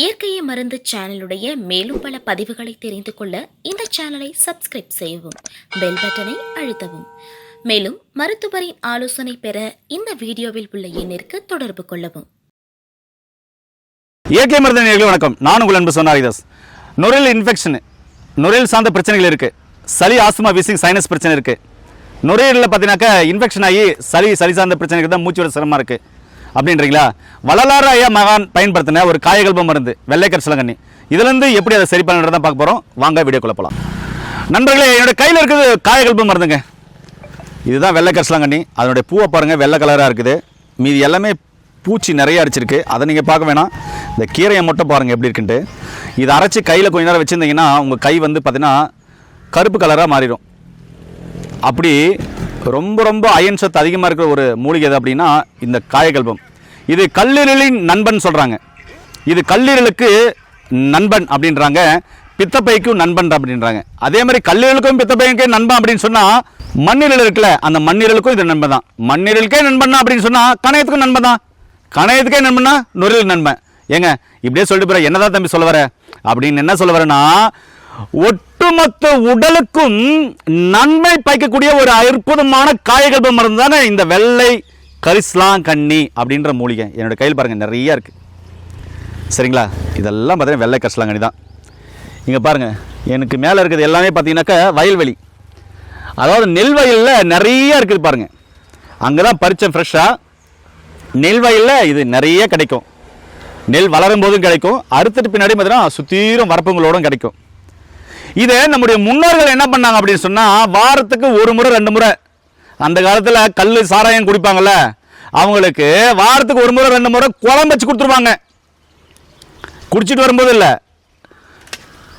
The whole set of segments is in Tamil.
இயற்கையை மருந்து சேனலுடைய மேலும் பல பதிவுகளை தெரிந்து கொள்ள இந்த சேனலை சப்ஸ்கிரைப் செய்யவும், பெல் பட்டனை அழுத்தவும். மேலும் மருத்துவரின் ஆலோசனை பெற இந்த வீடியோவில் உள்ள எண்ணிற்கு தொடர்பு கொள்ளவும். இயற்கை மருந்து நேயர்களே வணக்கம். நான் உங்கள் அன்பு சொன்னாரிதாஸ். நுரையீரல் இன்ஃபெக்ஷன், நுரையீரல் சார்ந்த பிரச்சனைகள் இருக்குது. சளி, ஆஸ்துமா, வீசிங், சைனஸ் பிரச்சனை இருக்குது. நுரையீரலில் பார்த்தீங்கன்னாக்கா இன்ஃபெக்ஷன் ஆகி சளி சார்ந்த பிரச்சனைகள் தான் மூச்சு விட சிரமமாக இருக்குது அப்படின்றீங்களா? வள்ளலார் ஐயா மகான் பயன்படுத்தின ஒரு காயகல்ப மருந்து வெள்ளை கரிசலாங்கண்ணி. இதுலேருந்து எப்படி அதை சரி பண்ணுறதான் பார்க்க போகிறோம். வாங்க வீடியோக்குள்ள போகலாம். நண்பர்களே, என்னோட கையில் இருக்குது காயகல்ப மருந்துங்க. இதுதான் வெள்ளை கரிசலாங்கண்ணி. அதனுடைய பூவை பாருங்கள், வெள்ளை கலராக இருக்குது. மீதி எல்லாமே பூச்சி நிறைய அடிச்சிருக்கு. அதை நீங்கள் பார்க்க வேணாம். இந்த கீரையை மட்டும் பாருங்கள் எப்படி இருக்குன்ட்டு. இதை அரைச்சி கையில் கொஞ்ச நேரம் வச்சுருந்தீங்கன்னா உங்கள் கை வந்து பார்த்தீங்கன்னா கருப்பு கலராக மாறிடும். அப்படி ரொம்ப ரொம்ப அயன் சத்து அதிகமாக இருக்கிற ஒரு மூலிகை எது அப்படின்னா இந்த காயகல்பம். இது கல்லீரலின் நண்பன் சொல்கிறாங்க. இது கல்லீரலுக்கு நண்பன் அப்படின்றாங்க, பித்தப்பைக்கும் நண்பன் அப்படின்றாங்க. அதே மாதிரி கல்லீரலுக்கும் பித்தப்பைக்கும் நண்பன் அப்படின்னு சொன்னால் மண்ணீரல் இருக்குல்ல, அந்த மண்ணீரலுக்கும் இது நண்பன் தான். மண்ணீரலுக்கே நண்பன் அப்படின்னு சொன்னால் கணையத்துக்கும் நண்பன் தான். கணையத்துக்கே நண்பன்னா நுரையீரல் நண்பன். ஏங்க இப்படியே சொல்லிட்டு போகிற, என்னதான் தம்பி சொல்ல வர அப்படின்னு என்ன சொல்ல வரேன்னா, ஒட்டுமொத்த உடலுக்கும் நன்மை பயக்கக்கூடிய ஒரு அற்புதமான காயகல்ப மருந்து தானே இந்த வெள்ளை கரிசலாங்கண்ணி அப்படின்ற மூலிகை. என்னோட கையில் பாருங்கள் நிறைய இருக்குது. சரிங்களா? இதெல்லாம் பார்த்தீங்கன்னா வெள்ளை கரிசலாங்கண்ணி தான். இங்கே பாருங்கள், எனக்கு மேலே இருக்கிறது எல்லாமே பார்த்தீங்கன்னாக்கா வயல்வெளி, அதாவது நெல் வயலில் நிறைய இருக்குது பாருங்கள். அங்கே தான் பறித்தேன் ஃப்ரெஷ்ஷாக. நெல் வயலில் இது நிறைய கிடைக்கும். நெல் வளரும் போதும் கிடைக்கும், அறுத்துட்டு பின்னாடி பார்த்தீங்கன்னா சுத்தீரும் வரப்புங்களோடும் கிடைக்கும். இதை நம்முடைய முன்னோர்கள் என்ன பண்ணாங்க அப்படின்னு சொன்னால், வாரத்துக்கு ஒரு முறை 2 முறை, அந்த காலத்தில் கல் சாராயம் குடிப்பாங்கள்ல, அவங்களுக்கு வாரத்துக்கு ஒரு முறை 2 முறை குழம்பு வச்சு கொடுத்துருவாங்க. குடிச்சிட்டு வரும்போது இல்லை,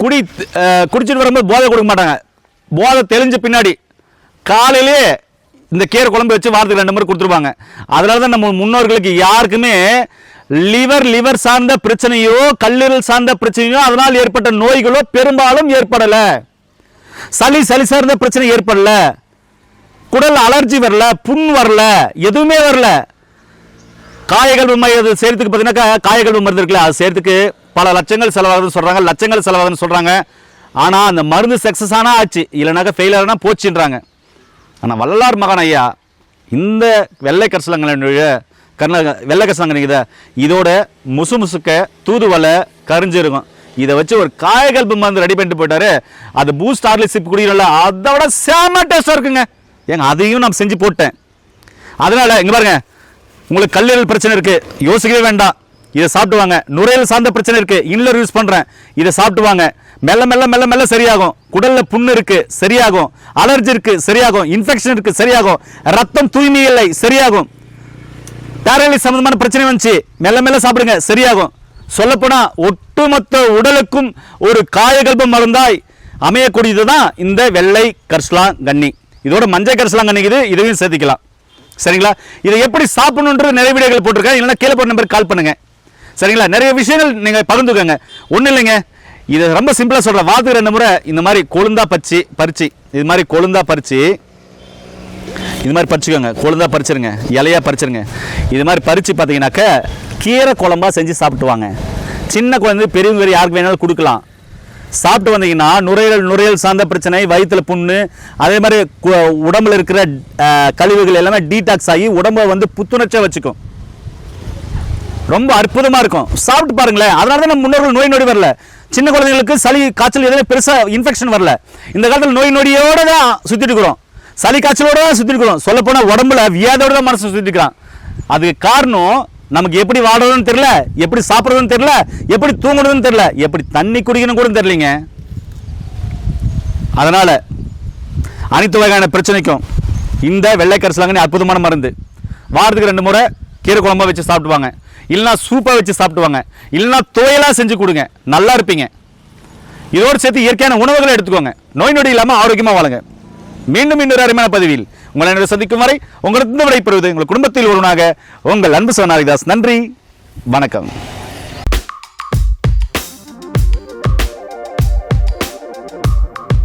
குடிச்சிட்டு வரும்போது போதை கொடுக்க மாட்டாங்க. போதை தெளிஞ்ச பின்னாடி காலையிலே இந்த கீரை குழம்பு வச்சு வாரத்துக்கு 2 முறை கொடுத்துருவாங்க. அதனால தான் நம்ம முன்னோர்களுக்கு யாருக்குமே லிவர் சார்ந்த பிரச்சனையோ கல்லீரல் சார்ந்த பிரச்சனையோ அதனால் ஏற்பட்ட நோய்களோ பெரும்பாலும் ஏற்படல. சளி சார்ந்த பிரச்சனை ஏற்படல, குடல் அலர்ஜி வரல, புண் வரல, எதுவுமே வரல. காயகல்ப மருந்து செய்யறதுக்கு பார்த்தீங்கன்னா காயகல்ப மருந்து இருக்குல்ல, அது செய்யறதுக்கு பல லட்சங்கள் செலவாகுதுன்னு சொல்றாங்க, லட்சங்கள் செலவாகுதுன்னு சொல்றாங்க. ஆனால் அந்த மருந்து சக்சஸ் ஆனால் ஆச்சு, இல்லைனாக்கா ஃபெயிலியர் ஆனால் போச்சுன்றாங்க. ஆனால் வள்ளலார் மகான் ஐயா இந்த வெள்ளை கரிசலாங்கண்ணி இதோட முசுக்க தூதுவலை கரிஞ்சிருக்கும். இதை வச்சு ஒரு காயகல்ப மருந்து ரெடி பண்ணிட்டு போயிட்டாரு. அது பூஸ்ட் ஹார்லிக்ஸ் குடிக்கிறோம்ல, அதோட செம டேஸ்டாக இருக்குங்க. ஏங்க அதையும் நான் செஞ்சு போட்டேன். அதனால இங்கே பாருங்க, உங்களுக்கு கல்லீரல் பிரச்சனை இருக்கு, யோசிக்கவே வேண்டாம், இதை சாப்பிட்டுவாங்க. நுரையீரல் சார்ந்த பிரச்சனை இருக்கு, இன்லர் யூஸ் பண்றேன், இதை சாப்பிட்டுவாங்க. மெல்ல மெல்ல மெல்ல மெல்ல சரியாகும். குடல்ல புண்ணு இருக்கு சரியாகும், அலர்ஜி இருக்கு சரியாகும், இன்ஃபெக்ஷன் இருக்கு சரியாகும், ரத்தம் தூய்மை இல்லை சரியாகும், பேரலைஸ் சம்பந்தமான பிரச்சனை வந்துச்சு மெல்ல மெல்ல சாப்பிடுங்க சரியாகும். சொல்லப்போனா ஒட்டுமொத்த உடலுக்கும் ஒரு காயகல்ப மருந்தாய் அமையக்கூடியது தான் இந்த வெள்ளை கரிசலாங்கண்ணி. இதோட மஞ்சள் கரிசலாங்கண்ணி இதையும் சேர்த்துக்கலாம். சரிங்களா? இதை எப்படி சாப்பிடணுன்றது நிறைய வீடியோக்கள் போட்டிருக்கேன், இல்லைன்னா கீழே போட்ட நம்பருக்கு கால் பண்ணுங்க. சரிங்களா? நிறைய விஷயங்கள் நீங்கள் பகிர்ந்துக்கோங்க. ஒன்றும் இல்லைங்க, இதை ரொம்ப சிம்பிளாக சொல்கிறேன். வாரத்துக்கு 2 முறை இந்த மாதிரி கொழுந்தா பறிச்சு இது மாதிரி கொழுந்தா பறிச்சு இது மாதிரி பறிச்சுக்கோங்க. கொழுந்தா பறிச்சிருங்க, இலையா பறிச்சிருங்க. இது மாதிரி பறித்து பார்த்தீங்கன்னாக்க கீரை குழம்பா செஞ்சு சாப்பிட்டுவாங்க. சின்ன குழந்தை பெரியவங்க யாருக்கு வேணாலும் கொடுக்கலாம். சாப்பிட்டு வந்தீங்கன்னா நுரையீரல் சார்ந்த பிரச்சனை, வயிற்றுல புண்ணு, அதே மாதிரி உடம்புல இருக்கிற கழிவுகள் எல்லாமே டீடாக்ஸ் ஆகி உடம்பை வந்து புத்துணர்ச்சியாக வச்சுக்கும். ரொம்ப அற்புதமாக இருக்கும். சாப்பிட்டு பாருங்களேன். அதனால தான் நம்ம முன்னோர்கள் நோய் வரல. சின்ன குழந்தைங்களுக்கு சளி காய்ச்சல் எதுவுமே பெருசாக இன்ஃபெக்ஷன் வரல. இந்த காலத்தில் நோயோடு தான் சுற்றிட்டு இருக்கிறோம், சளி காய்ச்சலோட தான் சுற்றி இருக்கிறோம். சொல்லப்போனால் உடம்புல வியாதியோட தான் மனசு சுற்றி இருக்கிறான். அதுக்கு காரணம் நமக்கு எப்படி வாடுறதுன்னு தெரியல, எப்படி சாப்பிட்றதுன்னு தெரியல, எப்படி தூங்குறதுன்னு தெரியல, எப்படி தண்ணி குடிக்கணும் கூட தெரியலைங்க. அதனால அனைத்து வகையான பிரச்சனைக்கும் இந்த வெள்ளை கரிசலாங்கண்ணி அற்புதமான மருந்து. வாரத்துக்கு 2 முறை கீரை குழம்பா வச்சு சாப்பிட்டுவாங்க, இல்லைன்னா சூப்பை வச்சு சாப்பிட்டுவாங்க, இல்லைன்னா துவையலாக செஞ்சு கொடுங்க, நல்லா இருப்பீங்க. இதோடு சேர்த்து இயற்கையான உணவுகளை எடுத்துக்கோங்க. நோய் நொடி இல்லாமல் ஆரோக்கியமாக வாழுங்க. மீண்டும் இன்னொரு அருமையான பதிவில் உங்களை சந்திக்கும் வரை உங்களுக்கு விடைபெறுவது உங்கள் குடும்பத்தில் ஒருவனாக உங்கள் அன்பு சொன்னாரிதாஸ். நன்றி, வணக்கம்.